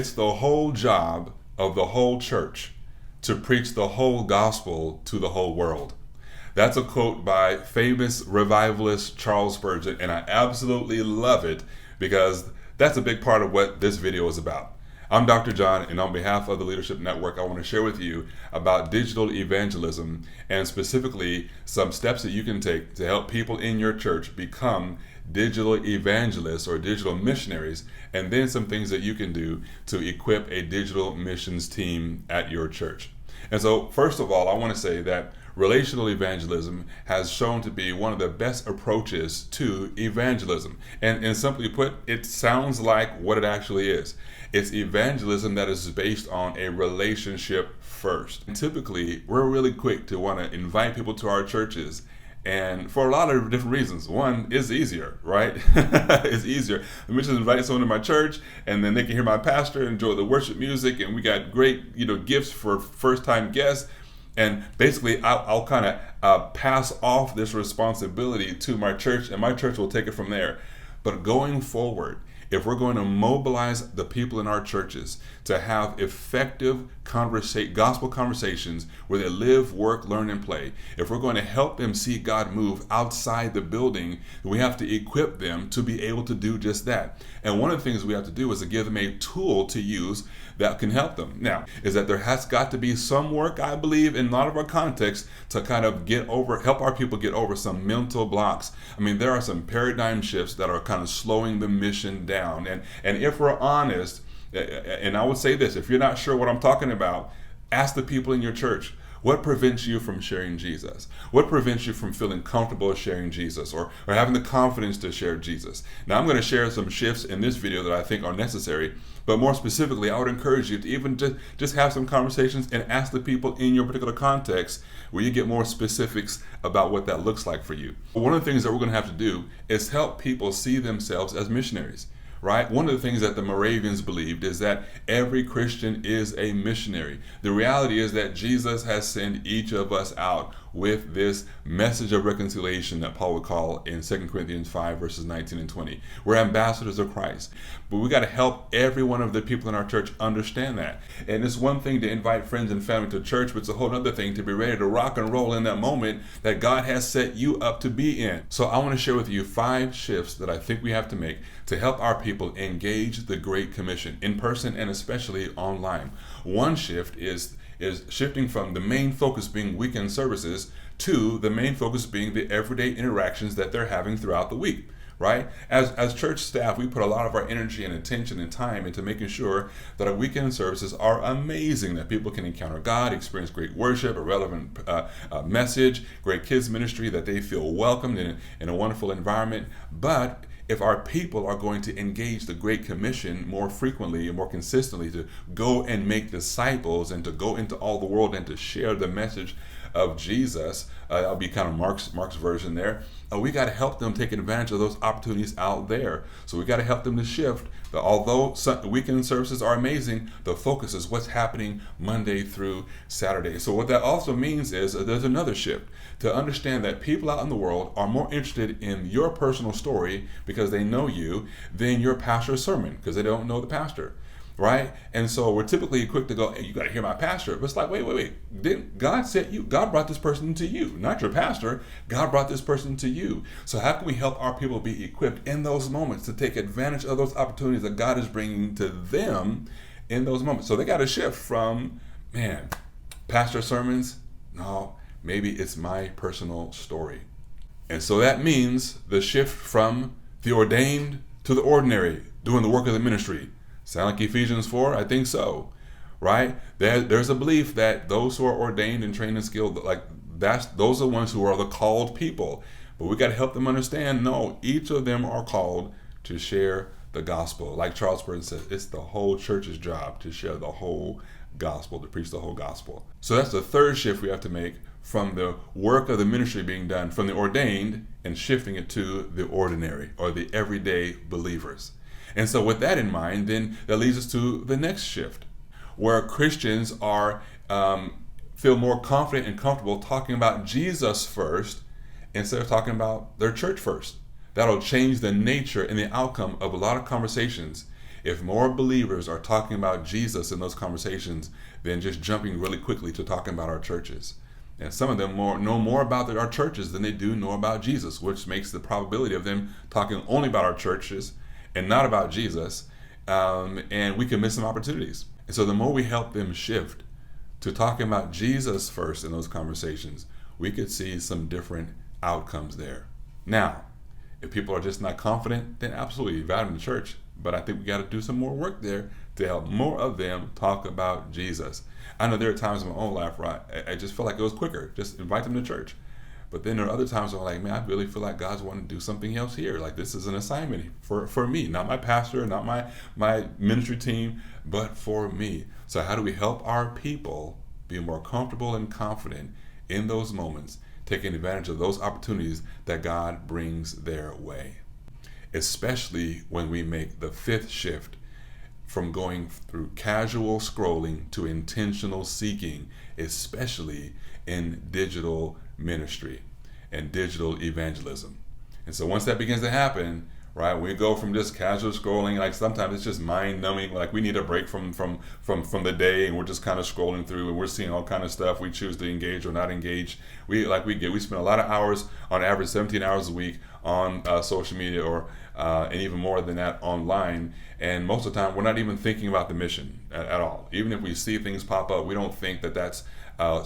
It's the whole job of the whole church to preach the whole gospel to the whole world. That's a quote by famous revivalist Charles Spurgeon, and I absolutely love it because that's a big part of what this video is about. I'm Dr. John, and on behalf of the Leadership Network, I want to share with you about digital evangelism and specifically some steps that you can take to help people in your church become digital evangelists or digital missionaries, and then some things that you can do to equip a digital missions team at your church. And so, first of all, I want to say that relational evangelism has shown to be one of the best approaches to evangelism. And simply put, it sounds like what it actually is. It's evangelism that is based on a relationship first. And typically, we're really quick to want to invite people to our churches, and for a lot of different reasons. One, is easier, right? It's easier. Let me just invite someone to my church, and then they can hear my pastor, enjoy the worship music, and we got great, gifts for first-time guests. And basically, I'll kind of pass off this responsibility to my church, and my church will take it from there. But going forward, if we're going to mobilize the people in our churches to have effective gospel conversations where they live, work, learn, and play, if we're going to help them see God move outside the building, we have to equip them to be able to do just that. And one of the things we have to do is to give them a tool to use that can help them. Now, is that there has got to be some work, I believe, in a lot of our contexts to kind of help our people get over some mental blocks. I mean, there are some paradigm shifts that are kind of slowing the mission down. And if we're honest, and I would say this, if you're not sure what I'm talking about, ask the people in your church. What prevents you from sharing Jesus? What prevents you from feeling comfortable sharing Jesus or having the confidence to share Jesus? Now, I'm going to share some shifts in this video that I think are necessary, but more specifically, I would encourage you to even just have some conversations and ask the people in your particular context where you get more specifics about what that looks like for you. One of the things that we're going to have to do is help people see themselves as missionaries. Right? One of the things that the Moravians believed is that every Christian is a missionary. The reality is that Jesus has sent each of us out with this message of reconciliation that Paul would call in 2 Corinthians 5 verses 19 and 20. We're ambassadors of Christ. But we got to help every one of the people in our church understand that. And it's one thing to invite friends and family to church, but it's a whole other thing to be ready to rock and roll in that moment that God has set you up to be in. So I want to share with you 5 shifts that I think we have to make to help our people engage the Great Commission in person and especially online. One shift is shifting from the main focus being weekend services to the main focus being the everyday interactions that they're having throughout the week. Right? As church staff, we put a lot of our energy and attention and time into making sure that our weekend services are amazing, that people can encounter God, experience great worship, a relevant message, great kids ministry, that they feel welcomed in a wonderful environment. But if our people are going to engage the Great Commission more frequently and more consistently to go and make disciples and to go into all the world and to share the message of Jesus, that'll be kind of Mark's version there. We got to help them take advantage of those opportunities out there. So we got to help them to shift. Although weekend services are amazing, the focus is what's happening Monday through Saturday. So what that also means is there's another shift to understand that people out in the world are more interested in your personal story because they know you than your pastor's sermon because they don't know the pastor. Right? And so we're typically quick to go, hey, you got to hear my pastor. But it's like, wait. Didn't God set you? God brought this person to you, not your pastor. God brought this person to you. So how can we help our people be equipped in those moments to take advantage of those opportunities that God is bringing to them in those moments? So they got to shift from, pastor sermons. No, maybe it's my personal story. And so that means the shift from the ordained to the ordinary, doing the work of the ministry. Sound like Ephesians 4? I think so, right? There's a belief that those who are ordained and trained and skilled, those are the ones who are the called people. But we got to help them understand, no, each of them are called to share the gospel. Like Charles Spurgeon says, it's the whole church's job to share the whole gospel, to preach the whole gospel. So that's the third shift we have to make from the work of the ministry being done from the ordained and shifting it to the ordinary or the everyday believers. And so with that in mind, then that leads us to the next shift, where Christians feel more confident and comfortable talking about Jesus first instead of talking about their church first. That'll change the nature and the outcome of a lot of conversations If more believers are talking about Jesus in those conversations than just jumping really quickly to talking about our churches. And some of them know more about our churches than they do know about Jesus, which makes the probability of them talking only about our churches and not about Jesus, and we can miss some opportunities. And so the more we help them shift to talking about Jesus first in those conversations, we could see some different outcomes there. Now, if people are just not confident, then absolutely invite them to church. But I think we got to do some more work there to help more of them talk about Jesus. I know there are times in my own life where I just feel like it was quicker. Just invite them to church. But then there are other times where I'm like, man, I really feel like God's wanting to do something else here. Like this is an assignment for me, not my pastor, not my ministry team, but for me. So how do we help our people be more comfortable and confident in those moments, taking advantage of those opportunities that God brings their way? Especially when we make the fifth shift from going through casual scrolling to intentional seeking, especially in digital ministry and digital evangelism. And so once that begins to happen, right, we go from just casual scrolling, like sometimes it's just mind numbing, like we need a break from the day, and we're just kind of scrolling through and we're seeing all kind of stuff. We choose to engage or not engage. We spend a lot of hours, on average 17 hours a week on social media, or and even more than that online. And most of the time we're not even thinking about the mission at all. Even if we see things pop up, we don't think that that's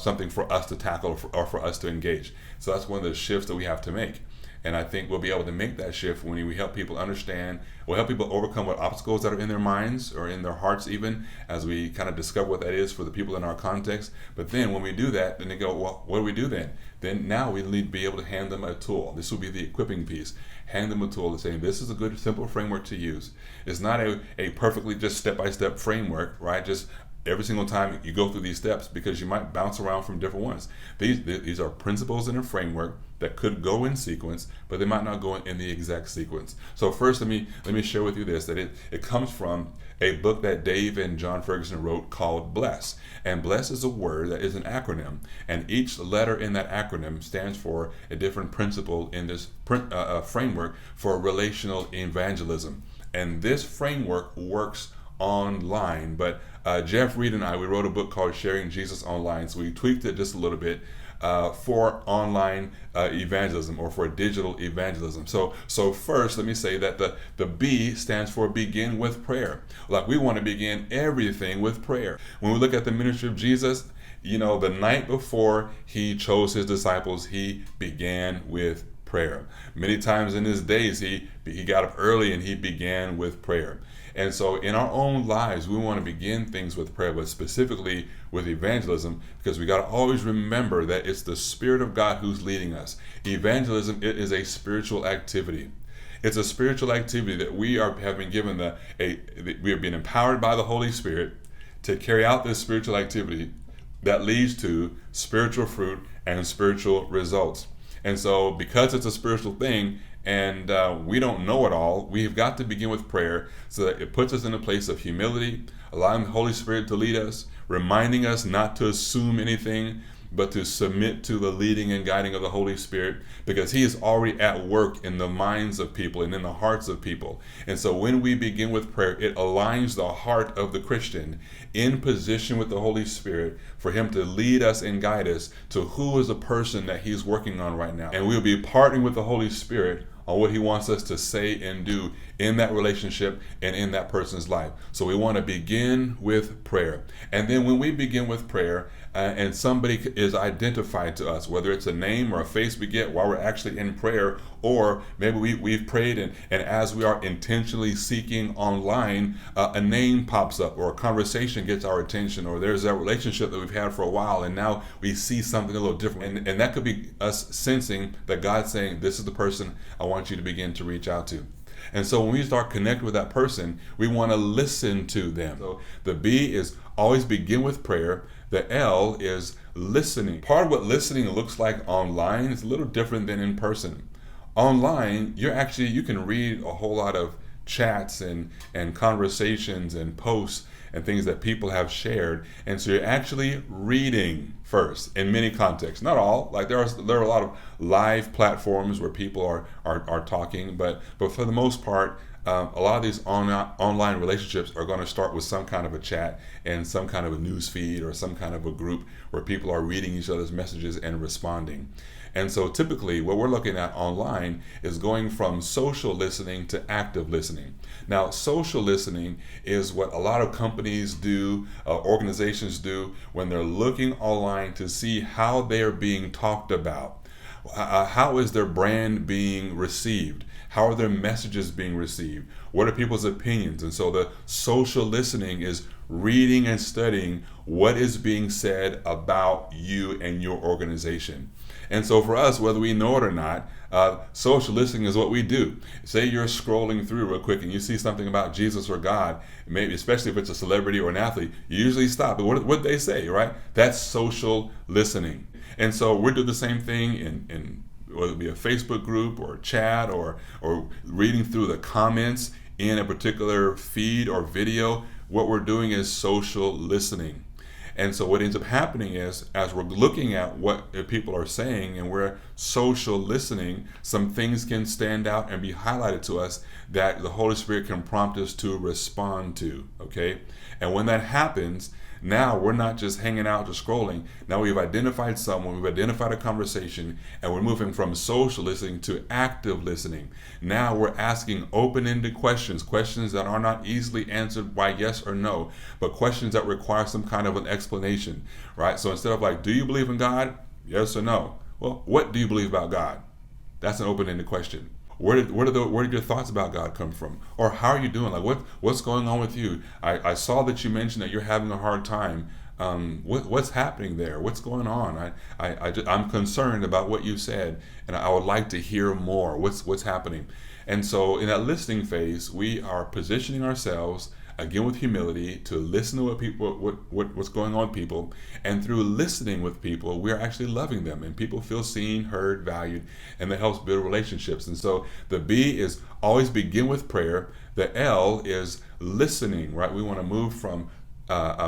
something for us to tackle or for us to engage. So that's one of the shifts that we have to make. And I think we'll be able to make that shift when we help people understand, we'll help people overcome what obstacles that are in their minds or in their hearts even, as we kind of discover what that is for the people in our context. But then when we do that, then they go, well, what do we do then? Then now we need to be able to hand them a tool. This will be the equipping piece. Hand them a tool to say, this is a good, simple framework to use. It's not a perfectly just step-by-step framework, right? Just every single time you go through these steps, because you might bounce around from different ones. These are principles in a framework that could go in sequence, but they might not go in the exact sequence. So first, let me share with you this, that it comes from a book that Dave and John Ferguson wrote called Bless. And Bless is a word that is an acronym, and each letter in that acronym stands for a different principle in this framework for relational evangelism. And this framework works online, but Jeff Reed and I, we wrote a book called Sharing Jesus Online, so we tweaked it just a little bit for online evangelism, or for digital evangelism. So first, let me say that the B stands for begin with prayer. Like, we want to begin everything with prayer. When we look at the ministry of Jesus, the night before he chose his disciples, he began with prayer. Many times in his days, he got up early and he began with prayer. And so in our own lives, we want to begin things with prayer, but specifically with evangelism, because we got to always remember that it's the Spirit of God who's leading us. Evangelism, it is a spiritual activity. It's a spiritual activity that we have been given we have been empowered by the Holy Spirit to carry out this spiritual activity that leads to spiritual fruit and spiritual results. And so because it's a spiritual thing, and we don't know it all, we've got to begin with prayer, so that it puts us in a place of humility, allowing the Holy Spirit to lead us, reminding us not to assume anything, but to submit to the leading and guiding of the Holy Spirit, because he is already at work in the minds of people and in the hearts of people. And so when we begin with prayer, it aligns the heart of the Christian in position with the Holy Spirit for him to lead us and guide us to who is the person that he's working on right now. And we'll be partnering with the Holy Spirit on what he wants us to say and do in that relationship and in that person's life. So we want to begin with prayer. And then when we begin with prayer, and somebody is identified to us, whether it's a name or a face we get while we're actually in prayer, or maybe we've prayed and as we are intentionally seeking online, a name pops up, or a conversation gets our attention, or there's a relationship that we've had for a while and now we see something a little different. And that could be us sensing that God's saying, this is the person I want you to begin to reach out to. And so when we start connecting with that person, we want to listen to them. So the B is always begin with prayer. The L is listening. Part of what listening looks like online is a little different than in person. Online, you can read a whole lot of chats and conversations and posts and things that people have shared. And so you're actually reading first in many contexts, not all. Like there are a lot of live platforms where people are talking, but for the most part, a lot of these online relationships are going to start with some kind of a chat and some kind of a news feed or some kind of a group where people are reading each other's messages and responding. And so typically what we're looking at online is going from social listening to active listening. Now, social listening is what a lot of companies do, organizations do, when they're looking online to see how they're being talked about. How is their brand being received? How are their messages being received? What are people's opinions? And so the social listening is reading and studying what is being said about you and your organization. And so for us, whether we know it or not, social listening is what we do. Say you're scrolling through real quick and you see something about Jesus or God, maybe especially if it's a celebrity or an athlete, you usually stop. But what they say, right? That's social listening. And so we do the same thing in whether it be a Facebook group or a chat or reading through the comments in a particular feed or video. What we're doing is social listening. And so what ends up happening is, as we're looking at what people are saying and we're social listening, some things can stand out and be highlighted to us that the Holy Spirit can prompt us to respond to, okay? And when that happens, now we're not just hanging out, just scrolling. Now we've identified someone, we've identified a conversation, and we're moving from social listening to active listening. Now we're asking open-ended questions that are not easily answered by yes or no, but questions that require some kind of an explanation, right? So instead of like, do you believe in God? Yes or no? Well, what do you believe about God? That's an open-ended question. Where did your thoughts about God come from? Or how are you doing? Like what's going on with you? I saw that you mentioned that you're having a hard time. What's happening there? What's going on? I'm concerned about what you said, and I would like to hear more. What's happening? And so in that listening phase, we are positioning ourselves again with humility to listen to what's going on with people, and through listening with people, we're actually loving them, and people feel seen, heard, valued, and that helps build relationships. And so the B is always begin with prayer. The L is listening, right? We want to move from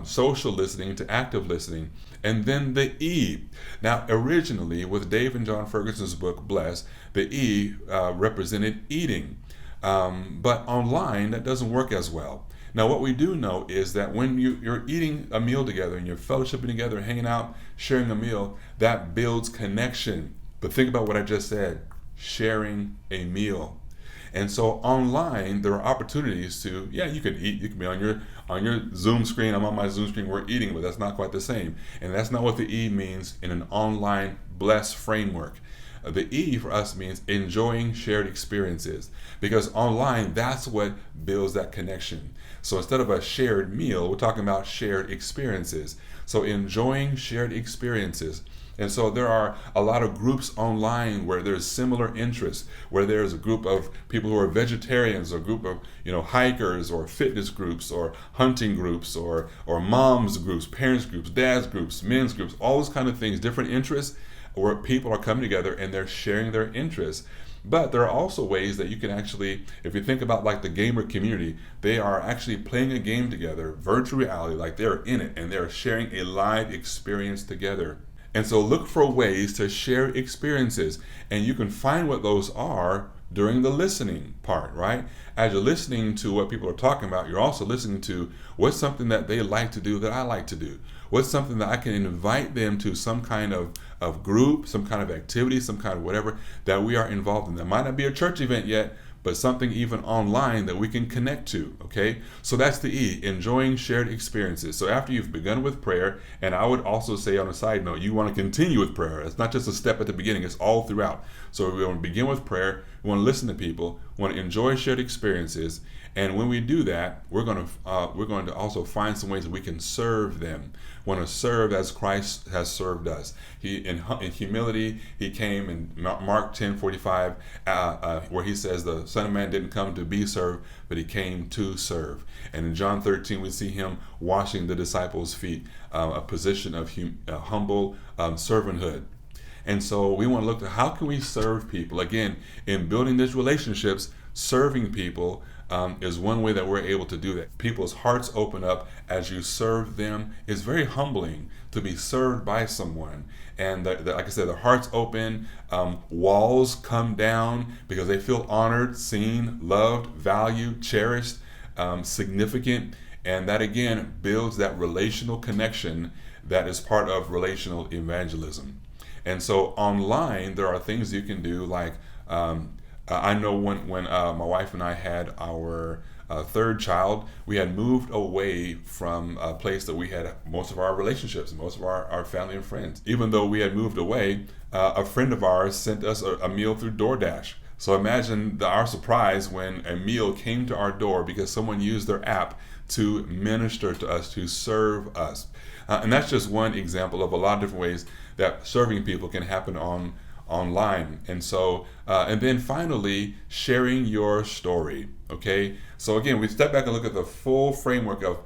social listening to active listening. And then the E. Now, originally, with Dave and John Ferguson's book, Bless, the E represented eating. But online, that doesn't work as well. Now, what we do know is that when you're eating a meal together and you're fellowshipping together, hanging out, sharing a meal, that builds connection. But think about what I just said, sharing a meal. And so online, there are opportunities to, you can eat. You can be on your Zoom screen. I'm on my Zoom screen. We're eating, but that's not quite the same. And that's not what the E means in an online blessed framework. The E for us means enjoying shared experiences, because online, that's what builds that connection. So instead of a shared meal, we're talking about shared experiences. So enjoying shared experiences. And so there are a lot of groups online where there's similar interests, where there's a group of people who are vegetarians, or a group of hikers, or fitness groups, or hunting groups, or moms groups, parents groups, dads groups, men's groups, all those kind of things, different interests where people are coming together and they're sharing their interests. But there are also ways that you can actually, if you think about like the gamer community, they are actually playing a game together, virtual reality, like they're in it and they're sharing a live experience together. And so look for ways to share experiences, and you can find what those are during the listening part, right? As you're listening to what people are talking about, you're also listening to what's something that they like to do that I like to do. What's something that I can invite them to, some kind of group, some kind of activity, some kind of whatever that we are involved in. That might not be a church event yet, but something even online that we can connect to, okay? So that's the E, enjoying shared experiences. So after you've begun with prayer, and I would also say on a side note, you want to continue with prayer. It's not just a step at the beginning, it's all throughout. So we want to begin with prayer, we want to listen to people, we want to enjoy shared experiences, and when we do that, we're going to also find some ways that we can serve them. We want to serve as Christ has served us. He in humility, he came in Mark 10:45, where he says the Son of Man didn't come to be served, but he came to serve. And in John 13, we see him washing the disciples' feet, a position of humble servanthood. And so we want to look at how can we serve people, again, in building these relationships, serving people is one way that we're able to do that. People's hearts open up as you serve them. It's very humbling to be served by someone. And like I said, the hearts open, walls come down because they feel honored, seen, loved, valued, cherished, significant. And that again builds that relational connection that is part of relational evangelism. And so online, there are things you can do like, I know when my wife and I had our third child, we had moved away from a place that we had most of our relationships and most of our family and friends. Even though we had moved away, a friend of ours sent us a meal through DoorDash. So imagine our surprise when a meal came to our door because someone used their app to minister to us, to serve us. And that's just one example of a lot of different ways that serving people can happen online. And so, and then finally, sharing your story. Okay. So again, we step back and look at the full framework of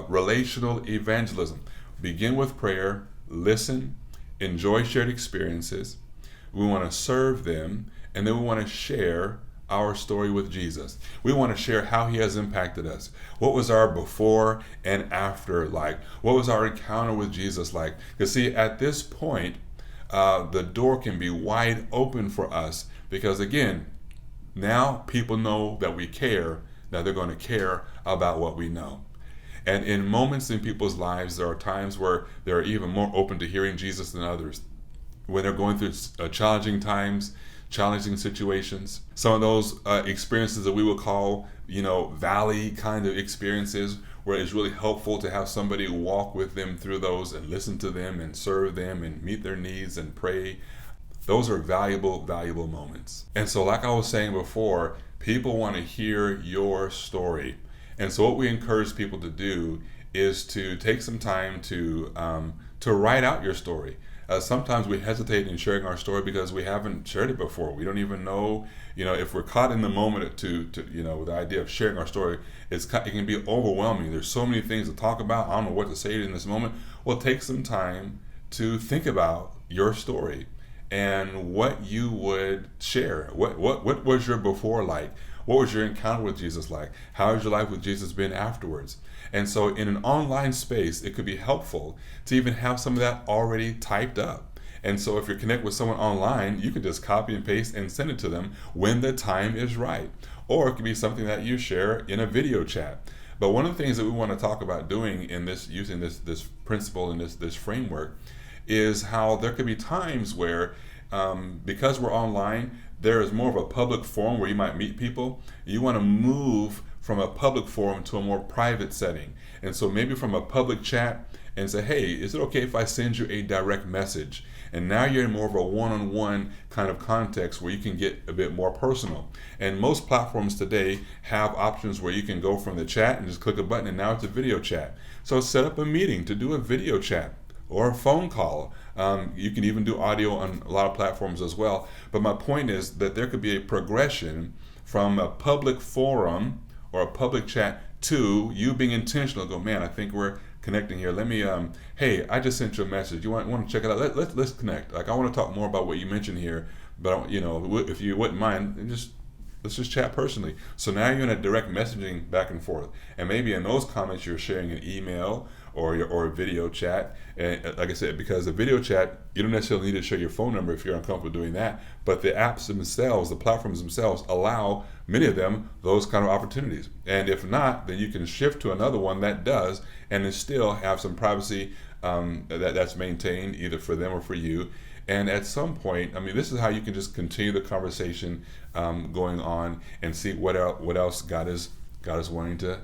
relational evangelism. Begin with prayer, listen, enjoy shared experiences. We want to serve them, and then we want to share our story with Jesus. We want to share how he has impacted us. What was our before and after like? What was our encounter with Jesus like? Because see, at this point, the door can be wide open for us because again, now people know that we care, that they're going to care about what we know. And in moments in people's lives, there are times where they're even more open to hearing Jesus than others. When they're going through challenging times, challenging situations, some of those experiences that we would call, valley kind of experiences, where it's really helpful to have somebody walk with them through those and listen to them and serve them and meet their needs and pray. Those are valuable, valuable moments. And so like I was saying before, people want to hear your story. And so what we encourage people to do is to take some time to write out your story. Sometimes we hesitate in sharing our story because we haven't shared it before. We don't even know, if we're caught in the moment to the idea of sharing our story, it can be overwhelming. There's so many things to talk about. I don't know what to say in this moment. Well, take some time to think about your story and what you would share. What was your before like? What was your encounter with Jesus like? How has your life with Jesus been afterwards? And so in an online space, it could be helpful to even have some of that already typed up. And so if you're connected with someone online, you can just copy and paste and send it to them when the time is right. Or it could be something that you share in a video chat. But one of the things that we want to talk about doing in this, using this principle and this framework, is how there could be times where because we're online, there is more of a public forum where you might meet people. You want to move from a public forum to a more private setting. And so maybe from a public chat and say, hey, is it okay if I send you a direct message? And now you're in more of a one-on-one kind of context where you can get a bit more personal. And most platforms today have options where you can go from the chat and just click a button and now it's a video chat. So set up a meeting to do a video chat or a phone call. You can even do audio on a lot of platforms as well. But my point is that there could be a progression from a public forum or a public chat to you being intentional. Go, man, I think we're connecting here. Let me, hey, I just sent you a message. You want to check it out? Let's connect. Like, I want to talk more about what you mentioned here, but if you wouldn't mind, let's just chat personally. So now you're in a direct messaging back and forth. And maybe in those comments, you're sharing an email or a video chat. And like I said, because a video chat, you don't necessarily need to share your phone number if you're uncomfortable doing that. But the apps themselves, the platforms themselves, allow many of them those kind of opportunities. And if not, then you can shift to another one that does, and then still have some privacy that's maintained either for them or for you. And at some point, this is how you can just continue the conversation going on and see what else God is wanting to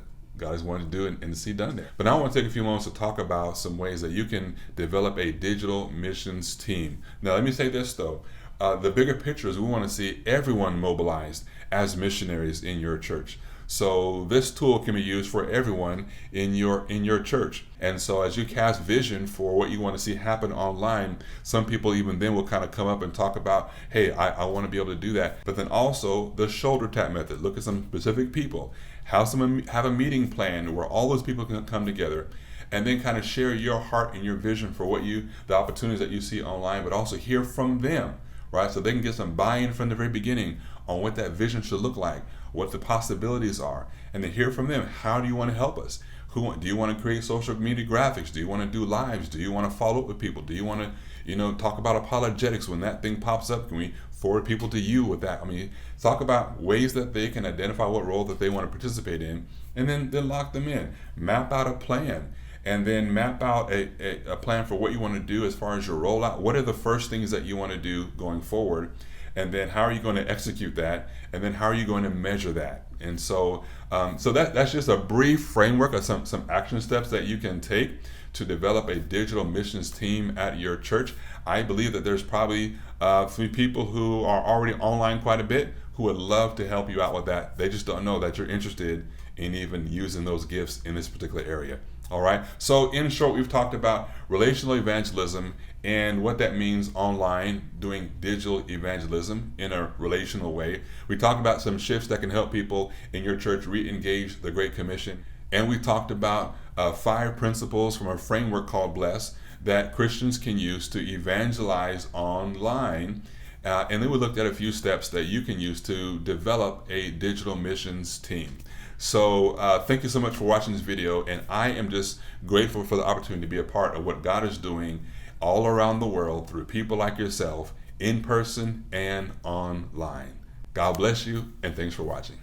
do and to see done there. But now I want to take a few moments to talk about some ways that you can develop a digital missions team. Now, let me say this though. The bigger picture is we want to see everyone mobilized as missionaries in your church. So this tool can be used for everyone in your church. And so as you cast vision for what you want to see happen online, some people even then will kind of come up and talk about, hey, I want to be able to do that. But then also the shoulder tap method. Look at some specific people. Have a meeting plan where all those people can come together and then kind of share your heart and your vision for the opportunities that you see online, but also hear from them. right? So they can get some buy-in from the very beginning on what that vision should look like, what the possibilities are, and then hear from them. How do you want to help us? Do you want to create social media graphics? Do you want to do lives? Do you want to follow up with people? Do you want to, talk about apologetics when that thing pops up? Can we forward people to you with that? I mean, talk about ways that they can identify what role that they want to participate in, and then lock them in. Map out a plan, and then map out a plan for what you want to do as far as your rollout. What are the first things that you want to do going forward? And then how are you going to execute that? And then how are you going to measure that? And so that's just a brief framework of some action steps that you can take to develop a digital missions team at your church. I believe that there's probably 3 people who are already online quite a bit who would love to help you out with that. They just don't know that you're interested in even using those gifts in this particular area. All right. So in short, we've talked about relational evangelism and what that means online, doing digital evangelism in a relational way. We talked about some shifts that can help people in your church re-engage the Great Commission. And we talked about 5 principles from a framework called Bless that Christians can use to evangelize online. And then we looked at a few steps that you can use to develop a digital missions team. So thank you so much for watching this video, and I am just grateful for the opportunity to be a part of what God is doing all around the world through people like yourself, in person and online. God bless you, and thanks for watching.